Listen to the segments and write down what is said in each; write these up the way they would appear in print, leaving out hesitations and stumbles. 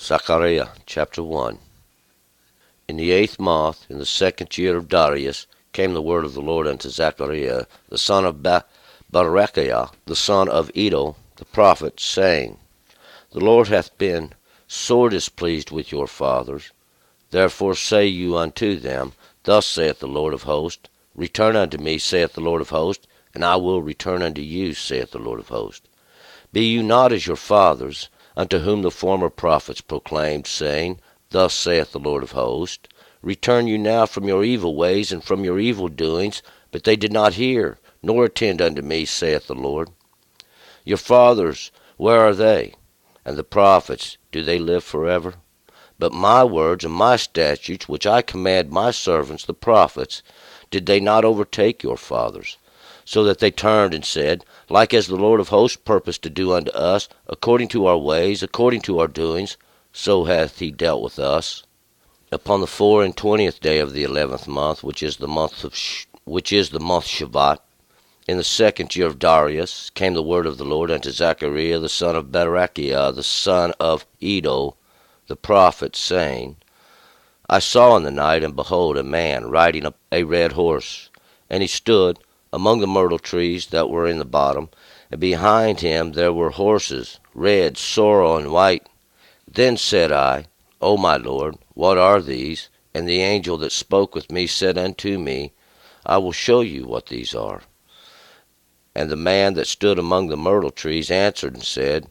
Zechariah chapter 1. In the 8th month, in the 2nd year of Darius, came the word of the Lord unto Zechariah, the son of Berechiah, the son of Iddo, the prophet, saying, The Lord hath been sore displeased with your fathers. Therefore say you unto them, Thus saith the Lord of hosts, Return unto me, saith the Lord of hosts, and I will return unto you, saith the Lord of hosts. Be you not as your fathers, unto whom the former prophets proclaimed, saying, Thus saith the Lord of hosts, Return you now from your evil ways and from your evil doings, but they did not hear, nor attend unto me, saith the Lord. Your fathers, where are they? And the prophets, do they live forever? But my words and my statutes, which I command my servants the prophets, did they not overtake your fathers? So that they turned and said, Like as the Lord of hosts purposed to do unto us, according to our ways, according to our doings, so hath he dealt with us. Upon the 24th day of the 11th month, which is the month Shevat, in the 2nd year of Darius, came the word of the Lord unto Zechariah the son of Berechiah, the son of Iddo, the prophet, saying, I saw in the night, and behold, a man riding a red horse, and he stood among the myrtle trees that were in the bottom, and behind him there were horses, red, sorrel, and white. Then said I, O my Lord, what are these? And the angel that spoke with me said unto me, I will show you what these are. And the man that stood among the myrtle trees answered and said,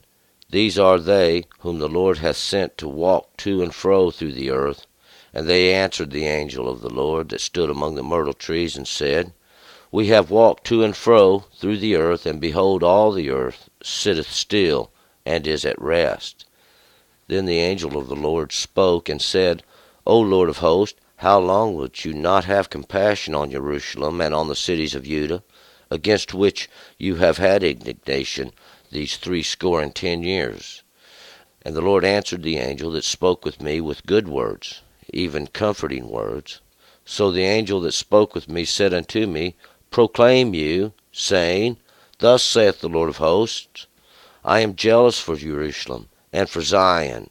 These are they whom the Lord hath sent to walk to and fro through the earth. And they answered the angel of the Lord that stood among the myrtle trees, and said, We have walked to and fro through the earth, and behold, all the earth sitteth still, and is at rest. Then the angel of the Lord spoke, and said, O Lord of hosts, how long wilt you not have compassion on Jerusalem and on the cities of Judah, against which you have had indignation these 70 years? And the Lord answered the angel that spoke with me with good words, even comforting words. So the angel that spoke with me said unto me, Proclaim you, saying, Thus saith the Lord of hosts, I am jealous for Jerusalem and for Zion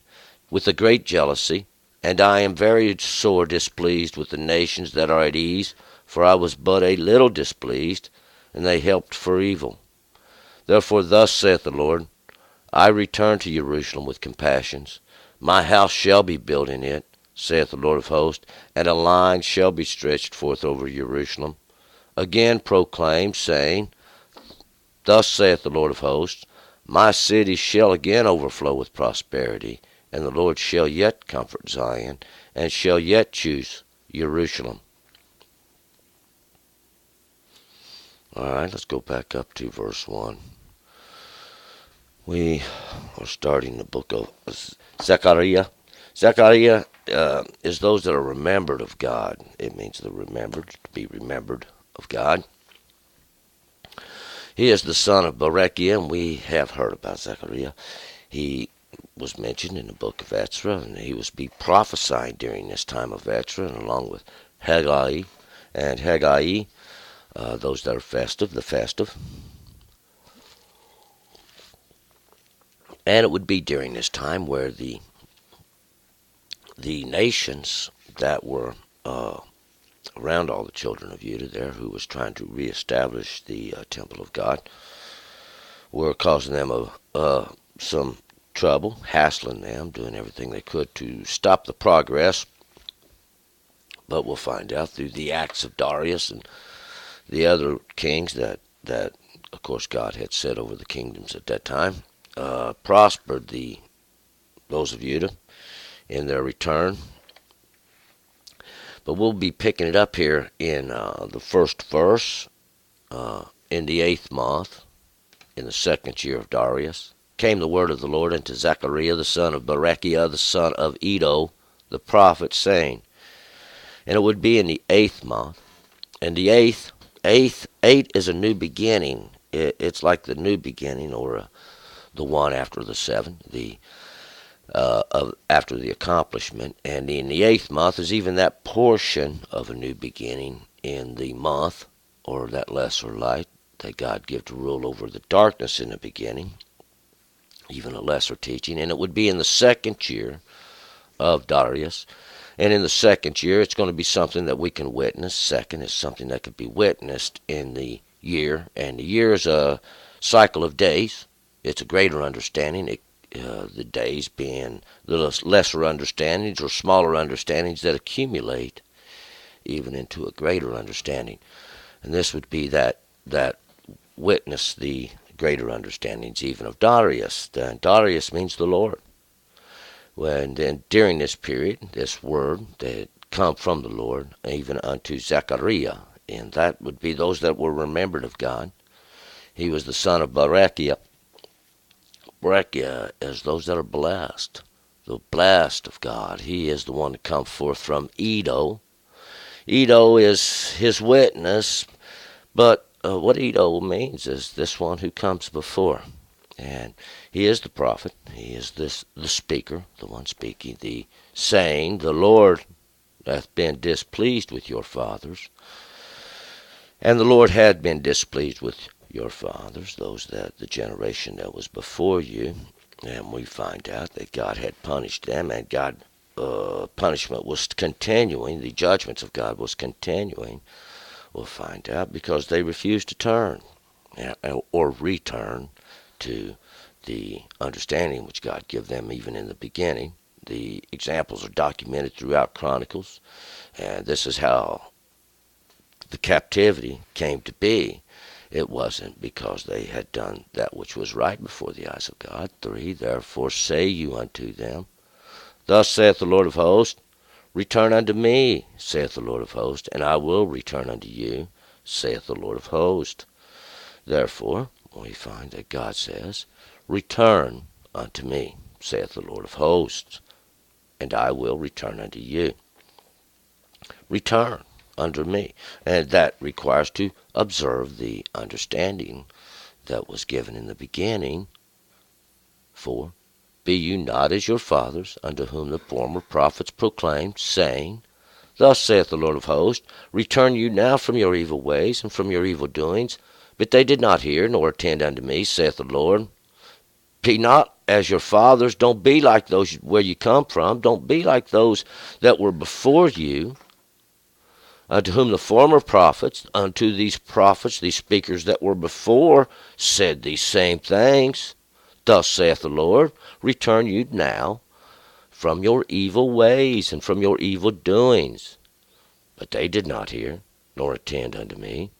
with a great jealousy, and I am very sore displeased with the nations that are at ease, for I was but a little displeased, and they helped for evil. Therefore thus saith the Lord, I return to Jerusalem with compassions. My house shall be built in it, saith the Lord of hosts, and a line shall be stretched forth over Jerusalem. Again proclaim, saying, Thus saith the Lord of hosts, My city shall again overflow with prosperity, and the Lord shall yet comfort Zion, and shall yet choose Jerusalem. All right, let's go back up to verse 1. We are starting the book of Zechariah. Zechariah is those that are remembered of God. It means they're remembered, to be remembered of God. He is the son of Berechiah, and we have heard about Zechariah. He was mentioned in the book of Ezra, and he was be prophesying during this time of Ezra, and along with Haggai, those that are festive, the festive. And it would be during this time where the nations that were around all the children of Judah there, who was trying to reestablish the temple of God, were causing them some trouble, hassling them, doing everything they could to stop the progress. But we'll find out through the acts of Darius and the other kings that of course God had set over the kingdoms at that time, prospered those of Judah in their return. But we'll be picking it up here in the first verse, in the 8th month, in the 2nd year of Darius, came the word of the Lord unto Zechariah the son of Berechiah, the son of Iddo, the prophet, saying, and it would be in the 8th month, and the eight is a new beginning. It's like the new beginning, or the one after the 7, after the accomplishment. And in the 8th month is even that portion of a new beginning in the month, or that lesser light that God give to rule over the darkness in the beginning. even a lesser teaching, and it would be in the second year of Darius. And in the second year, it's going to be something that we can witness. Second is something that could be witnessed in the year, and the year is a cycle of days. It's a greater understanding. The days being the lesser understandings or smaller understandings that accumulate even into a greater understanding. And this would be that witness the greater understandings even of Darius. And Darius means the Lord. When then during this period, this word that come from the Lord, even unto Zechariah, and that would be those that were remembered of God. He was the son of Berechiah. Berechiah is those that are blessed, the blessed of God. He is the one that come forth from Edo. Edo is his witness, but what Edo means is this one who comes before. And he is the prophet. He is the speaker, the one speaking, the saying, the Lord hath been displeased with your fathers. And the Lord had been displeased with your fathers, those that the generation that was before you. And we find out that God had punished them, and God punishment was continuing. The judgments of God was continuing. We'll find out because they refused to turn or return to the understanding which God gave them even in the beginning. The examples are documented throughout Chronicles, and this is how the captivity came to be. It wasn't because they had done that which was right before the eyes of God. 3, therefore say you unto them, Thus saith the Lord of hosts, Return unto me, saith the Lord of hosts, and I will return unto you, saith the Lord of hosts. Therefore, we find that God says, Return unto me, saith the Lord of hosts, and I will return unto you. Return unto me. And that requires to observe the understanding that was given in the beginning. 4, Be you not as your fathers, unto whom the former prophets proclaimed, saying, Thus saith the Lord of hosts, Return you now from your evil ways and from your evil doings. But they did not hear, nor attend unto me, saith the Lord. Be not as your fathers. Don't be like those where you come from. Don't be like those that were before you, unto whom the former prophets, unto these prophets, these speakers that were before, said these same things. Thus saith the Lord, Return you now from your evil ways and from your evil doings. But they did not hear, nor attend unto me.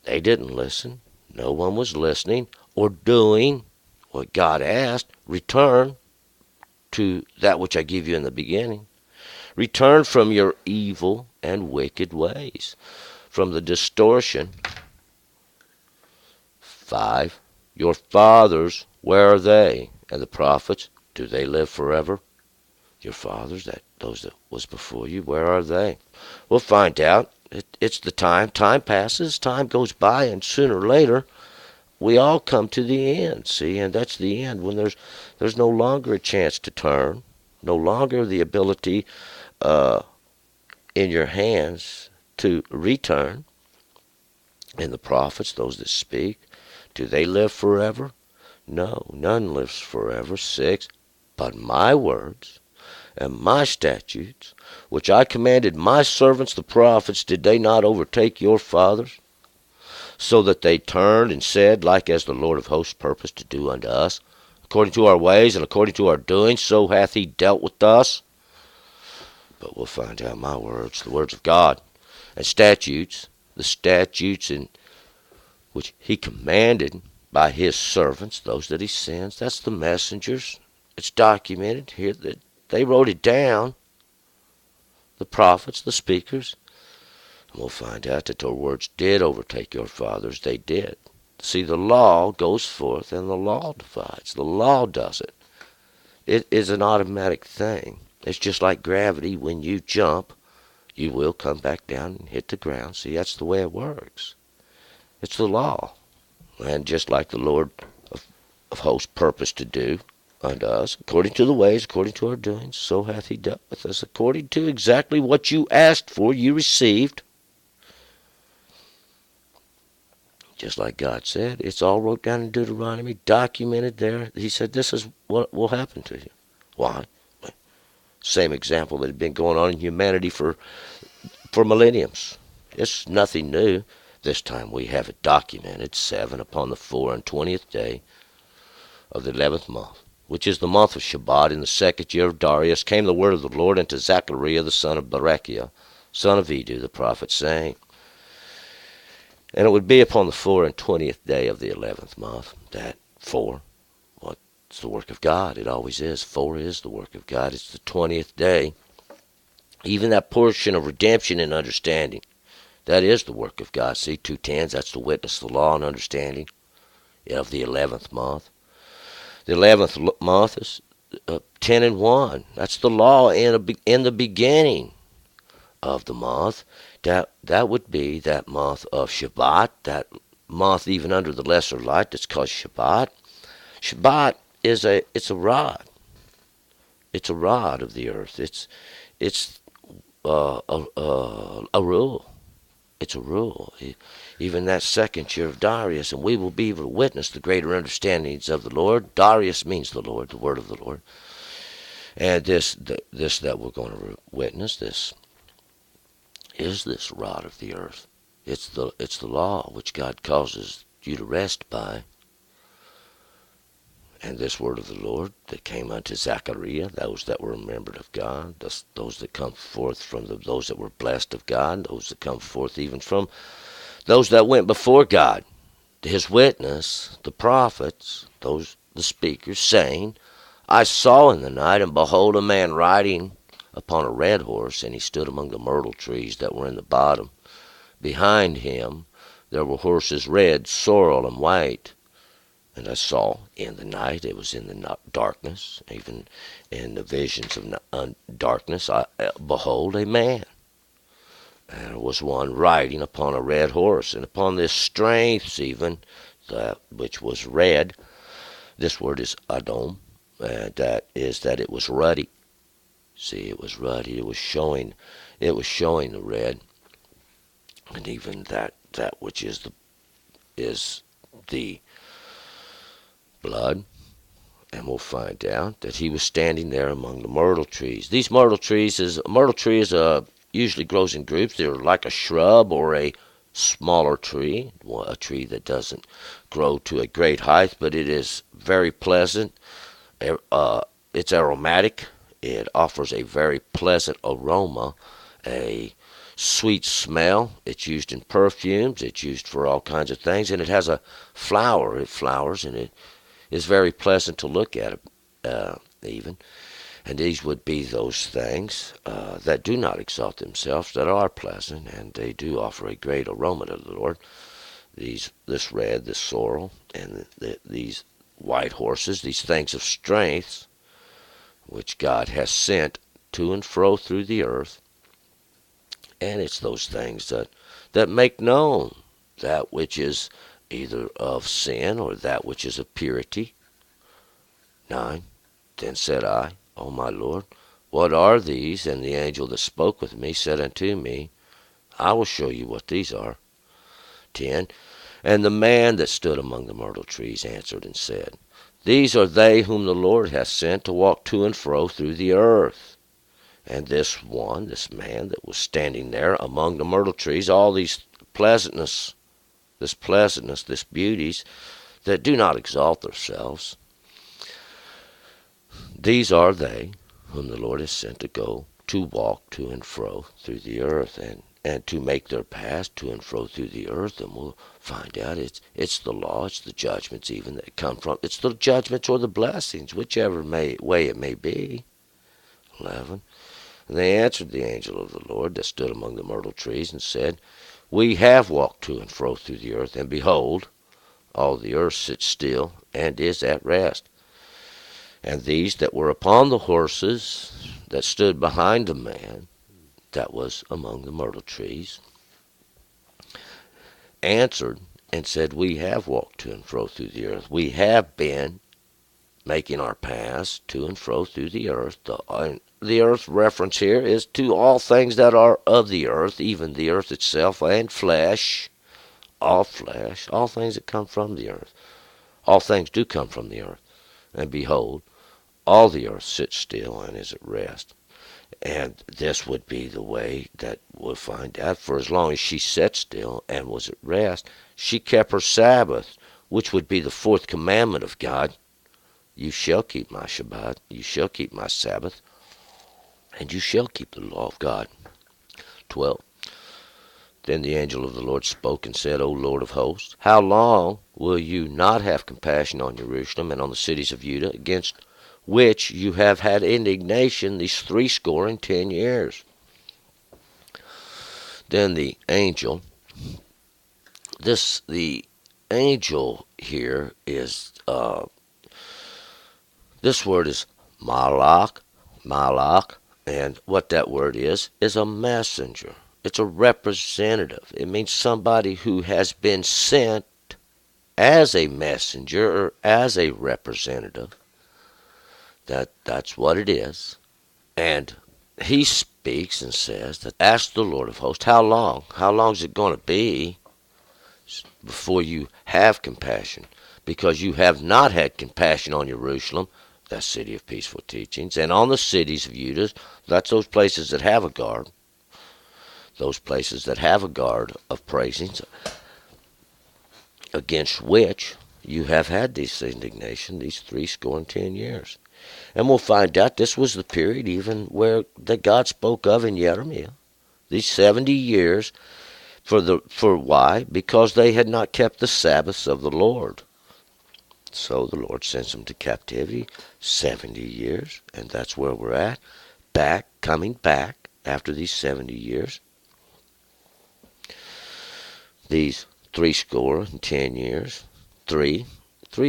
They didn't listen. No one was listening or doing what God asked. Return to that which I give you in the beginning. Return from your evil and wicked ways, from the distortion. 5, Your fathers, where are they? And the prophets, do they live forever? Your fathers, those that was before you, where are they? We'll find out. It's the time. Time passes. Time goes by, and sooner or later, we all come to the end. See, and that's the end when there's no longer a chance to turn, no longer the ability in your hands to return. And the prophets, those that speak, do they live forever? No, none lives forever. 6, But my words and my statutes, which I commanded my servants the prophets, did they not overtake your fathers? So that they turned and said, Like as the Lord of hosts purposed to do unto us, according to our ways and according to our doings, so hath he dealt with us. But we'll find out my words, the words of God, and statutes, the statutes in which he commanded by his servants, those that he sends. That's the messengers. It's documented here that they wrote it down, the prophets, the speakers. And we'll find out that their words did overtake your fathers. They did. See, the law goes forth and the law divides. The law does it. It is an automatic thing. It's just like gravity. When you jump, you will come back down and hit the ground. See, that's the way it works. It's the law. And just like the Lord of hosts purposed to do unto us, according to the ways, according to our doings, so hath he dealt with us. According to exactly what you asked for, you received. just like God said. It's all wrote down in Deuteronomy, documented there. He said, this is what will happen to you. Why? Same example that had been going on in humanity for millenniums. It's nothing new. This time we have it documented. 7 upon the 24th day of the 11th month, which is the month of Shabbat, in the second year of Darius, came the word of the Lord unto Zechariah the son of Berechiah, son of Edu, the prophet, saying, and it would be upon the 24th day of the 11th month, that 4, it's the work of God. It always is. 4 is the work of God. It's the 20th day. Even that portion of redemption and understanding, that is the work of God. See, 2 tens, that's the witness, the law, and understanding of the 11th month. The 11th month is 10 and 1. That's the law in the beginning of the month. That would be that month of Shabbat, that month even under the lesser light that's called Shabbat. Shabbat is it's a rod. It's a rod of the earth. It's a rule. It's a rule. Even that second year of Darius, and we will be able to witness the greater understandings of the Lord. Darius means the Lord, the word of the Lord. And this that we're going to witness, this is this rod of the earth. It's the law which God causes you to rest by. And this word of the Lord that came unto Zechariah, those that were remembered of God, those that come forth from those that were blessed of God, those that come forth even from those that went before God, his witness, the prophets, those the speakers, saying, I saw in the night, and behold, a man riding upon a red horse, and he stood among the myrtle trees that were in the bottom. Behind him there were horses red, sorrel, and white. And I saw in the night, it was in the darkness, even in the visions of darkness, behold, a man. And there was one riding upon a red horse, and upon this strength even, that which was red, this word is Adom, and that is that it was ruddy. See, it was ruddy. It was showing the red, and even that which is the blood. And we'll find out that he was standing there among the myrtle trees. These myrtle trees usually grows in groups. They're like a shrub or a smaller tree, a tree that doesn't grow to a great height, but it is very pleasant. It's aromatic. It offers a very pleasant aroma, a sweet smell. It's used in perfumes. It's used for all kinds of things, and it has a flower. It flowers, and it is very pleasant to look at, even. And these would be those things that do not exalt themselves, that are pleasant, and they do offer a great aroma to the Lord. This red, this sorrel, and these white horses, these things of strength, which God has sent to and fro through the earth. And it's those things that make known that which is either of sin or that which is of purity. 9. Then said I, O my Lord, what are these? And the angel that spoke with me said unto me, I will show you what these are. 10. And the man that stood among the myrtle trees answered and said, These are they whom the Lord hath sent to walk to and fro through the earth. And this man that was standing there among the myrtle trees, all these pleasantness, this beauties that do not exalt themselves, these are they whom the Lord has sent to go to walk to and fro through the earth, and to make their path to and fro through the earth. And we'll find out it's the law, it's the judgments even that come from, it's the judgments or the blessings, whichever way it may be. 11. And they answered the angel of the Lord that stood among the myrtle trees, and said, We have walked to and fro through the earth, and behold, all the earth sits still, and is at rest. And these that were upon the horses that stood behind the man that was among the myrtle trees answered and said, We have walked to and fro through the earth. We have been making our paths to and fro through the earth. The earth reference here is to all things that are of the earth, even the earth itself and flesh, all flesh, all things that come from the earth. All things do come from the earth. And behold, all the earth sits still and is at rest. And this would be the way that we'll find out. For as long as she sat still and was at rest, she kept her Sabbath, which would be the fourth commandment of God. You shall keep my Shabbat, you shall keep my Sabbath, and you shall keep the law of God. 12. Then the angel of the Lord spoke and said, O Lord of hosts, how long will you not have compassion on Jerusalem and on the cities of Judah, against which you have had indignation these 70 years? Then the angel here is, this word is malach, and what that word is a messenger. It's a representative. It means somebody who has been sent as a messenger or as a representative. That's what it is. And he speaks and says that, ask the Lord of hosts, how long? How long is it going to be before you have compassion? Because you have not had compassion on Jerusalem, that city of peaceful teachings, and on the cities of Judah, that's those places that have a guard, those places that have a guard of praisings, against which you have had this indignation these 70 years. And we'll find out this was the period even where that God spoke of in Jeremiah. These 70 years, for why? Because they had not kept the Sabbaths of the Lord. So the Lord sends them to captivity, 70 years, and that's where we're at. Coming back after these 70 years. These 70 years. Three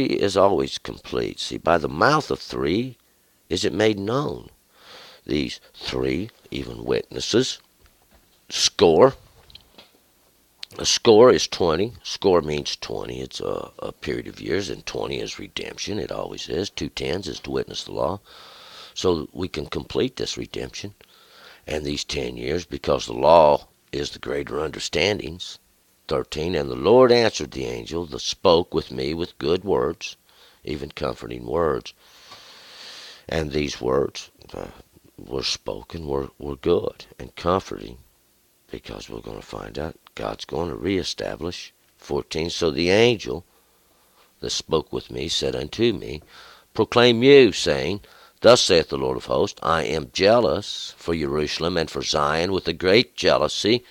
is always complete. See, by the mouth of three is it made known. These 3, even witnesses. Score. A score is 20. Score means 20. It's a period of years, and 20 is redemption. It always is. 2 tens is to witness the law. So we can complete this redemption and these 10 years, because the law is the greater understandings. 13. And the Lord answered the angel that spoke with me with good words, even comforting words. And these words were spoken, were good and comforting, because we're going to find out God's going to reestablish. 14. So the angel that spoke with me said unto me, proclaim you, saying, Thus saith the Lord of hosts, I am jealous for Jerusalem and for Zion with a great jealousy.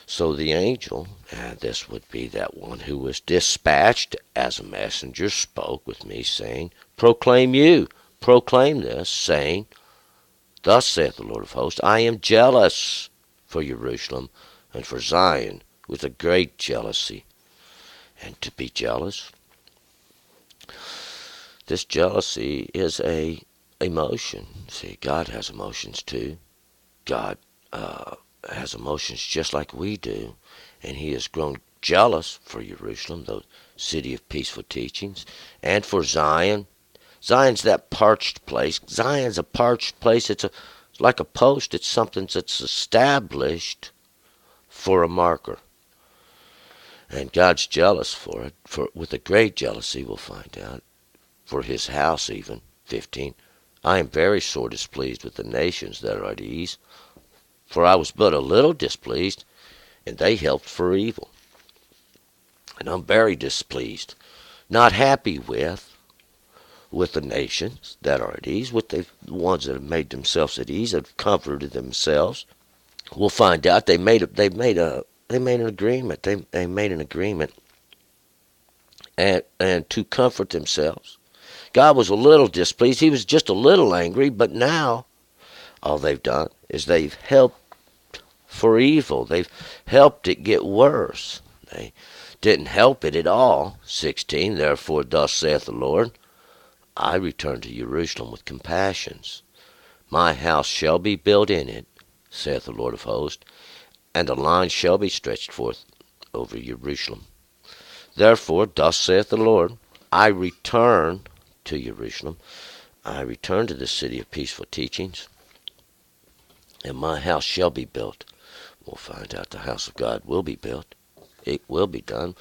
So the angel, and this would be that one who was dispatched as a messenger, spoke with me, saying, proclaim this, saying, Thus saith the Lord of hosts, I am jealous for Jerusalem and for Zion with a great jealousy. And to be jealous, this jealousy is a emotion. See, God has emotions too. God has emotions just like we do, and he has grown jealous for Jerusalem, the city of peaceful teachings, and for Zion. Zion's that parched place. Zion's a parched place. It's like a post. It's something that's established for a marker. And God's jealous for it, with a great jealousy, we'll find out, for his house even. 15. I am very sore displeased with the nations that are at ease, for I was but a little displeased, and they helped for evil. And I'm very displeased, not happy with the nations that are at ease, with the ones that have made themselves at ease, have comforted themselves. We'll find out they made an agreement. They made an agreement, and to comfort themselves. God was a little displeased. He was just a little angry, but now all they've done is they've helped for evil. They've helped it get worse. They didn't help it at all. 16. Therefore thus saith the Lord, I return to Jerusalem with compassions. My house shall be built in it, saith the Lord of hosts, and a line shall be stretched forth over Jerusalem. Therefore thus saith the Lord, I return to Jerusalem. I return to the city of peaceful teachings, and my house shall be built. We'll find out the house of God will be built. it will be done.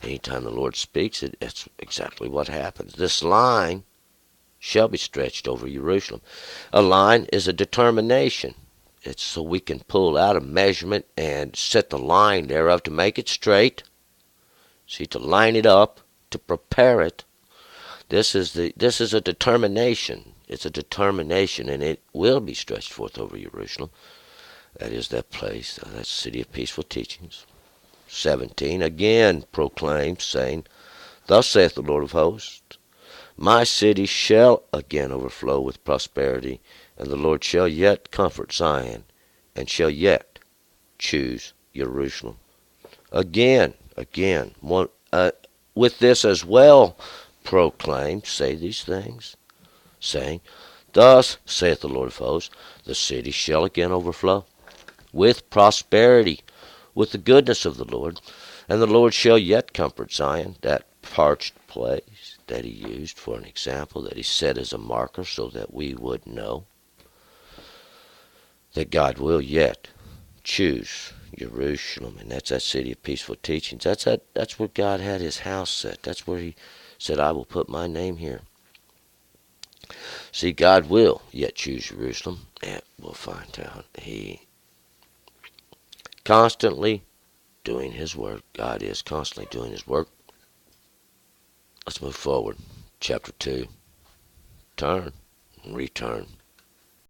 Anytime the Lord speaks, it's exactly what happens. This line shall be stretched over Jerusalem. A line is a determination. It's so we can pull out a measurement and set the line thereof to make it straight. See, to line it up, to prepare it. This is a determination. It's a determination, and it will be stretched forth over Jerusalem. That is that place, that city of peaceful teachings. 17, again proclaims, saying, Thus saith the Lord of hosts, My city shall again overflow with prosperity, and the Lord shall yet comfort Zion, and shall yet choose Jerusalem. Again, with this as well proclaim, say these things, saying, Thus saith the Lord of hosts, the city shall again overflow with prosperity, with the goodness of the Lord, and the Lord shall yet comfort Zion, that parched place that he used for an example, that he set as a marker so that we would know that God will yet choose Jerusalem, and that's that city of peaceful teachings. That's where God had his house set. That's where he said, I will put my name here. See, God will yet choose Jerusalem, and we'll find out. He constantly doing his work. God is constantly doing his work. Let's move forward. Chapter 2. Turn and return.